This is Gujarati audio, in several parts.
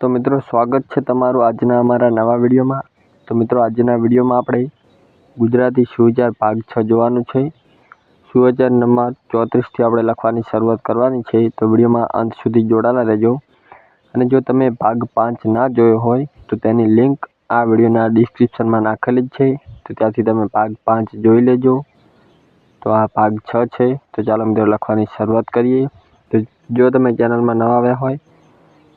तो मित्रों स्वागत है तमारू आजना अमारा नवा विडियो में। तो मित्रों आजना विडियो में आपणे गुजराती सुविचार भाग 6 जोवानुं छे। सुविचार नंबर 34 थी आपणे लखवानी शरूआत करवानी छे। तो विडियो में अंत सुधी जोड़ाला रहेजो। अने जो तमे भाग 5 ना जोयो होय तो तेनी लिंक आ विडियोना डिस्क्रिप्शन में नाखेली छे। तो त्यांथी तमे भाग 5 जोई लेजो। तो आ भाग 6 छे। तो चालो मित्रों लखवानी शरूआत करीए। तो जो तमे चेनल में नवा आव्या होय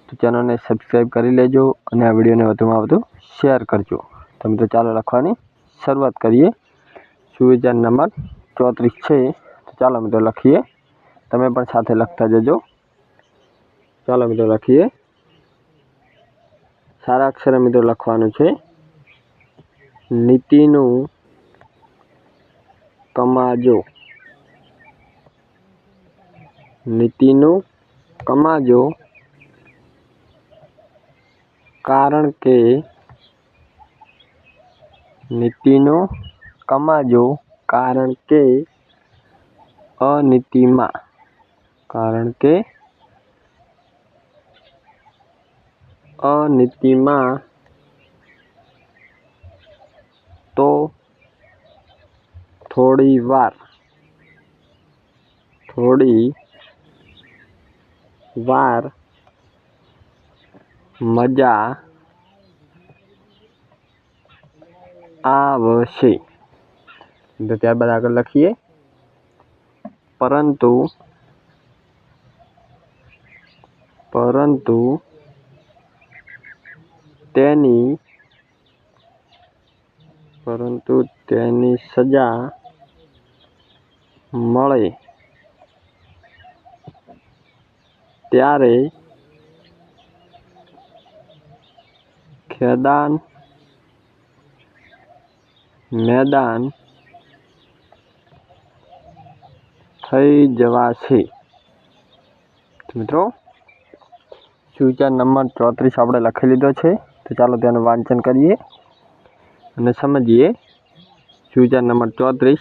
तो चैनल ने सब्सक्राइब कर लीजो और आ वीडियो ने वधु में वधु शेर करजो। तो मित्रों चालो लखवानी शरूआत करिए। सुविचार नंबर 34 है। तो चालो मित्रों लखीए। तमे पण साथे लखता जजो। चालो मित्रों लखीए। सारा अक्षर मित्रों लखवानुं छे। नीतिनु कमाजो। नीतिनु कमाजो कारण के नीतिनो कमाजो कारण के अनीतिमा कारण के अनीतिमा तो थोड़ी वार मजा आवशे। तो त्यारबाद आगळ लखीए। परंतु तेनी सजा मळे त्यारे खेदान मैदान थई जवाशे। तो मित्रों सुविचार नंबर 34 आपणे लखी लीधो छे। तो चालो तेनुं वांचन करीए अने समझीए। सुविचार नंबर 34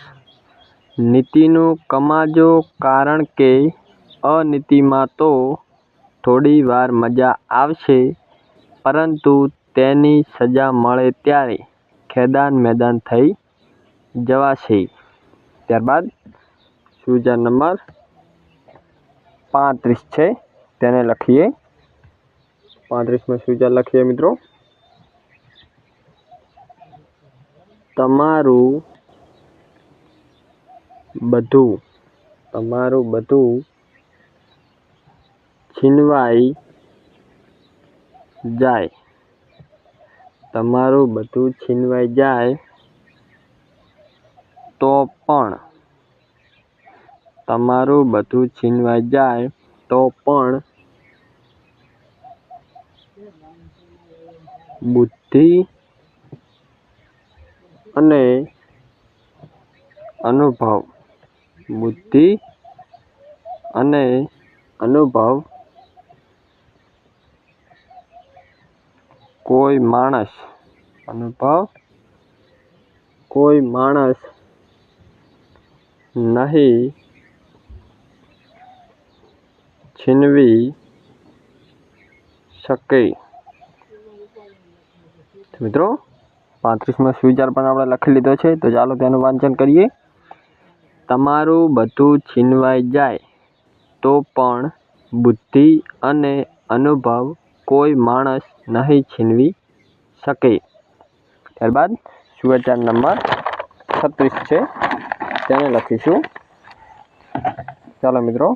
नीतिनु कमाजो कारण के अनीतिमां तो थोड़ी वार मजा आवशे परंतु तेनी सजा मळे त्यारे खेदान मैदान थई जवाशे। त्यारबाद सुविचार नंबर 35 छे। तेने लखीए। 35 में सुविचार लखीए मित्रों। तमारू बधु छीनवाई जाए। तमारू बधु छीनवाई जाए तो पण तमारू बधु छीनवाई जाए तो पण बुद्धि अने अनुभव कोई माणस नहीं छीनवी शके। तो मित्रों 35 में सुविचार पण आपणे लखी लीधो छे। तो चालो तेनुं वांचन करीए। तमारू बधु छीनवाई जाए तो पण बुद्धि अने अनुभव कोई माणस नहीं छीनवी शके। त्यारबाद सुविचार नंबर 36 छे। तेने लखीशुं। चालो मित्रों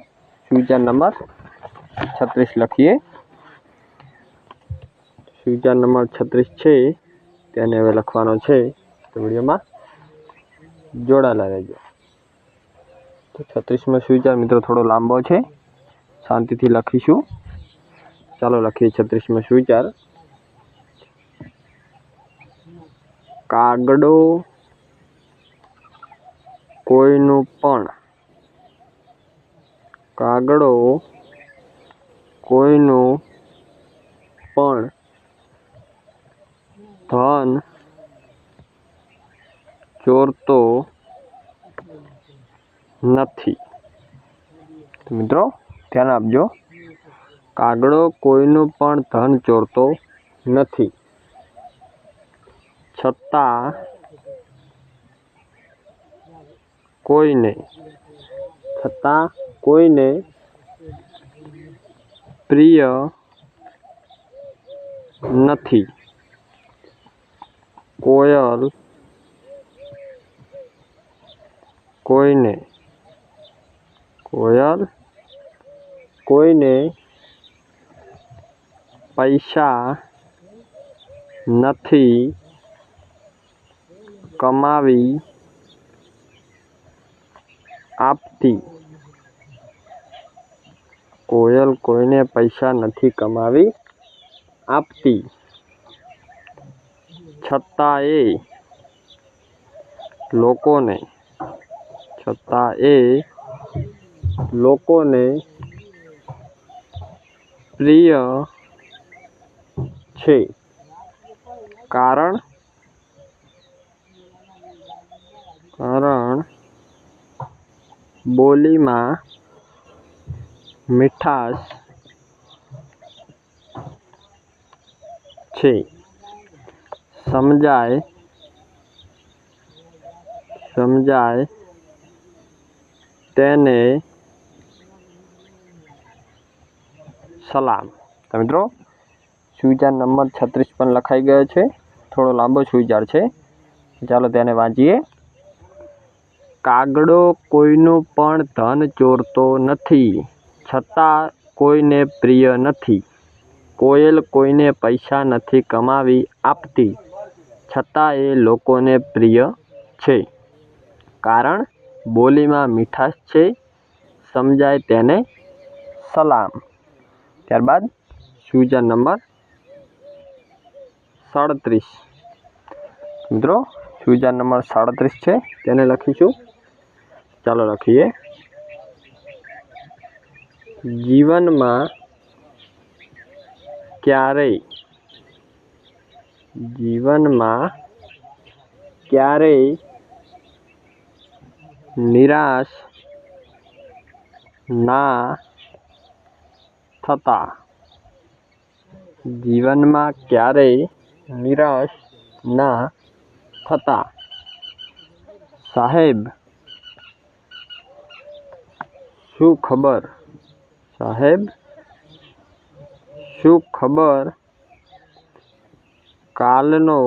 सुविचार नंबर 36 लखीए। सुविचार नंबर 36 छे। तेने हवे लखवानो छे। तो विडियो में जोड़ाला रहेजो। तो 36 में सुविचार मित्रों थोड़ो लांबो छे। शांति थी लखीशुं। चालो लखीए 36 में सुविचार। कागड़ो कोईनुं पण धन चोरतो नथी। तो मित्रों ध्यान आपजो। કાગડો કોઈનું પણ ધન ચોરતો નથી, છતાં કોઈને પ્રિય નથી. કોયલ કોઈને પૈસા નથી કમાવી આપતી. કોયલ કોઈને પૈસા નથી કમાવી આપતી, છતાં એ લોકોને પ્રિય છે. કારણ બોલીમાં મીઠાશ છે. સમજાય તેને સલામ. તો મિત્રો સુવિચાર નંબર 36 પણ લખાઈ ગયો છે. થોડો લાંબો સુવિચાર છે, ચાલો તેને વાંચીએ. કાગડો કોઈનું પણ ધન ચોરતો નથી, છતાં કોઈને પ્રિય નથી. કોયલ કોઈને પૈસા નથી કમાવી આપતી, છતાં એ લોકોને પ્રિય છે. કારણ બોલીમાં મીઠાશ છે. સમજાય તેને સલામ. ત્યારબાદ સુવિચાર નંબર 37. મિત્રો સુવિચાર નંબર 37 છે, તેને લખીશું. ચાલો લખીએ. જીવનમાં ક્યારેય નિરાશ ના થતા. સાહેબ શું ખબર? કાલનો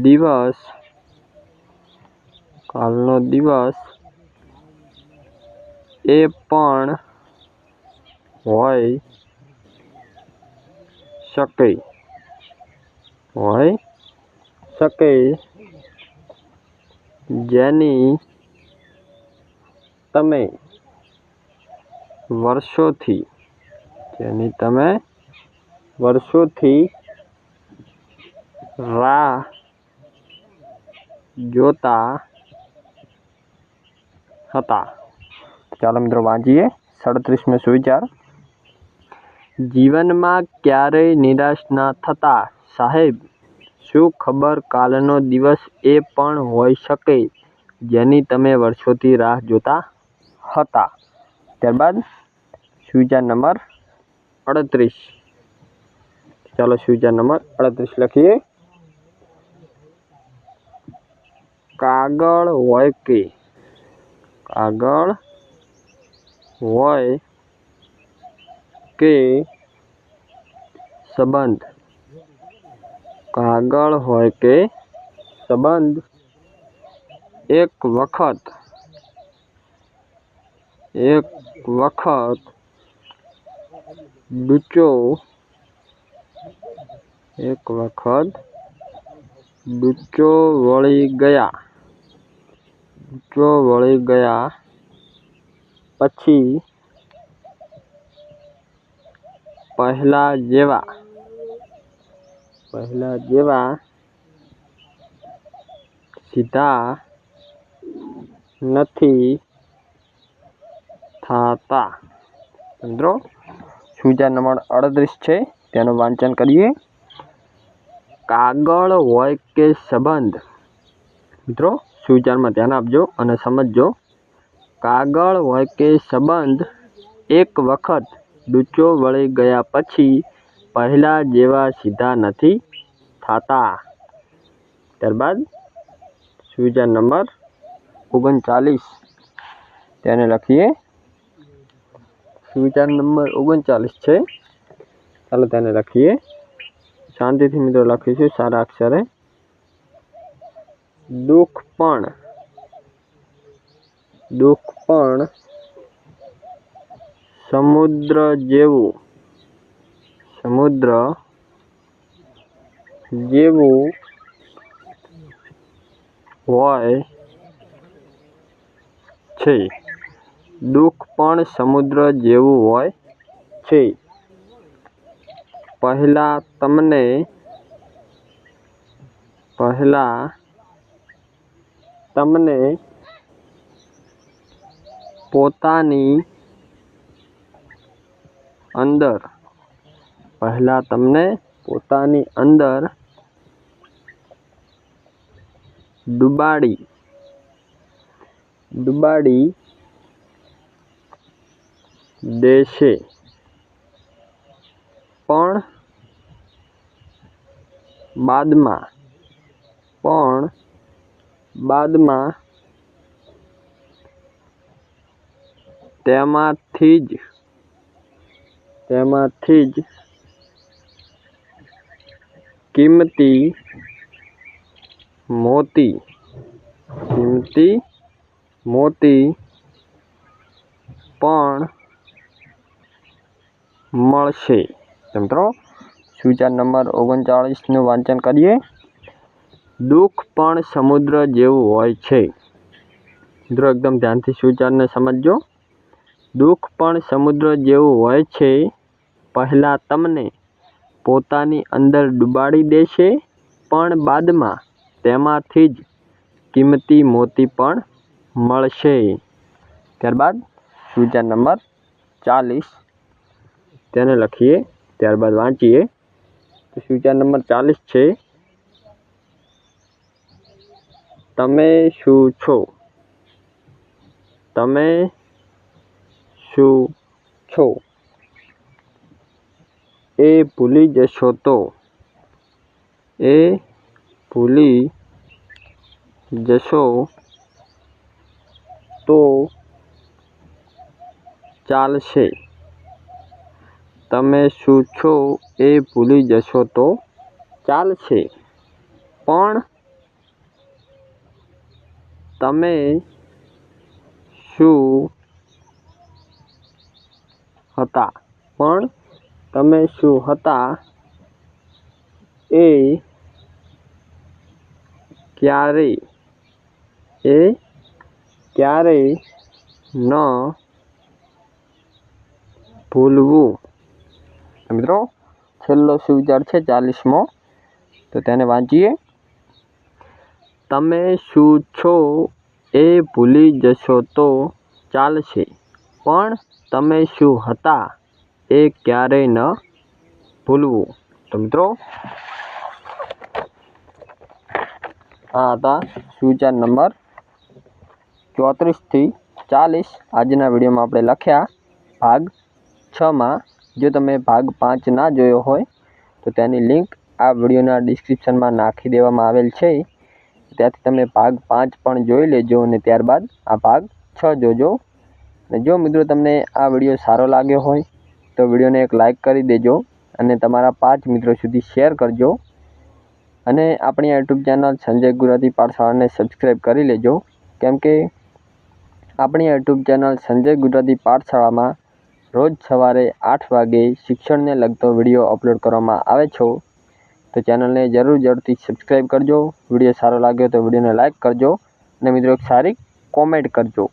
દિવસ એ પણ હોઈ શકે જેની તમે વર્ષોથી રાહ જોતા હતા. ચાલો મિત્રો વાંચીએ 37મી સુવિચાર. જીવનમાં ક્યારેય નિરાશ ના થતા. સાહેબ શું ખબર? કાલનો દિવસ એ પણ હોઈ શકે જેની તમે વર્ષોથી રાહ જોતા હતા. ત્યારબાદ સુવિચાર નંબર 38. ચાલો સુવિચાર નંબર 38 લખીએ. કાગળ હોય કે સંબંધ, એક વખત ડૂચો વળી ગયા પછી પહેલા જેવા સીધા નથી થતા. મિત્રો સુવિચાર નંબર 38 છે, તેનું વાંચન કરીએ. કાગળ હોય કે સંબંધ. મિત્રો સુવિચારમાં ધ્યાન આપજો અને સમજજો. કાગળ હોય કે સંબંધ, એક વખત ડૂચો વળી ગયા પછી પહેલા જેવા સીધા નથી થતા. ત્યારબાદ સુવિચાર નંબર 39 તેને લખીએ. સુવિચાર નંબર 39 છે. ચાલો તેને લખીએ. શાંતિથી મિત્રો લખીશું સારા અક્ષરે. દુઃખ પણ સમુદ્ર જેવું હોય છે. દુઃખ પણ સમુદ્ર જેવું હોય છે. પહેલા તમને પોતાની અંદર ડુબાડી દેશે, પણ બાદમાં તેમાંથી જ કિંમતી મોતી પણ મળશે. મિત્રો સુવિચાર નંબર 39નું વાંચન કરીએ. દુઃખ પણ સમુદ્ર જેવું હોય છે. મિત્રો એકદમ ધ્યાનથી સુવિચારને સમજજો. દુઃખ પણ સમુદ્ર જેવું હોય છે. પહેલા તમને પોતાની અંદર ડુબાડી દેશે, પણ બાદમાં તેમાંથી જ કિંમતી મોતી પણ મળશે. ત્યારબાદ સુવિચાર નંબર 40 તેને લખીએ. ત્યારબાદ વાંચીએ. તો સુવિચાર નંબર 40 છે. તમે શું છો એ ભૂલી જશો તો ચાલશે. તમે શું છો એ ભૂલી જશો તો ચાલશે, પણ તમે શું હતા એ ક્યારેય ન ભૂલવું. મિત્રો છેલ્લો સુવિચાર છે 40મો, તો તેને વાંચીએ. તમે શું છો એ ભૂલી જશો તો ચાલશે, પણ તમે શું હતા એ ક્યારેય ન ભૂલવું. તો મિત્રો આ હતા સુવિચાર નંબર 34 થી 40 આજના વિડીયોમાં આપણે લખ્યા ભાગ 6માં. જો તમે ભાગ 5 ના જોયો હોય તો તેની લિંક આ વિડીયોના ડિસ્ક્રિપ્શનમાં નાખી દેવામાં આવેલ છે. ત્યાંથી તમે ભાગ 5 પણ જોઈ લેજો અને ત્યારબાદ આ ભાગ 6 જોજો. અને જો મિત્રો તમને આ વિડીયો સારો લાગ્યો હોય તો વિડીયોને એક લાઇક કરી દેજો અને તમારા 5 મિત્રો સુધી શેર કરજો. અને આપણી યુટ્યુબ ચેનલ સંજય ગુજરાતી પાઠશાળાને સબસ્ક્રાઈબ કરી લેજો, કેમ કે આપણી યુટ્યુબ ચેનલ સંજય ગુજરાતી પાઠશાળામાં રોજ સવારે 8 વાગે શિક્ષણને લગતો વિડીયો અપલોડ કરવામાં આવે છે. તો ચેનલને જરૂરથી સબસ્ક્રાઈબ કરજો. વિડીયો સારો લાગ્યો તો વિડીયોને લાઇક કરજો અને મિત્રો એક સારી કોમેન્ટ કરજો.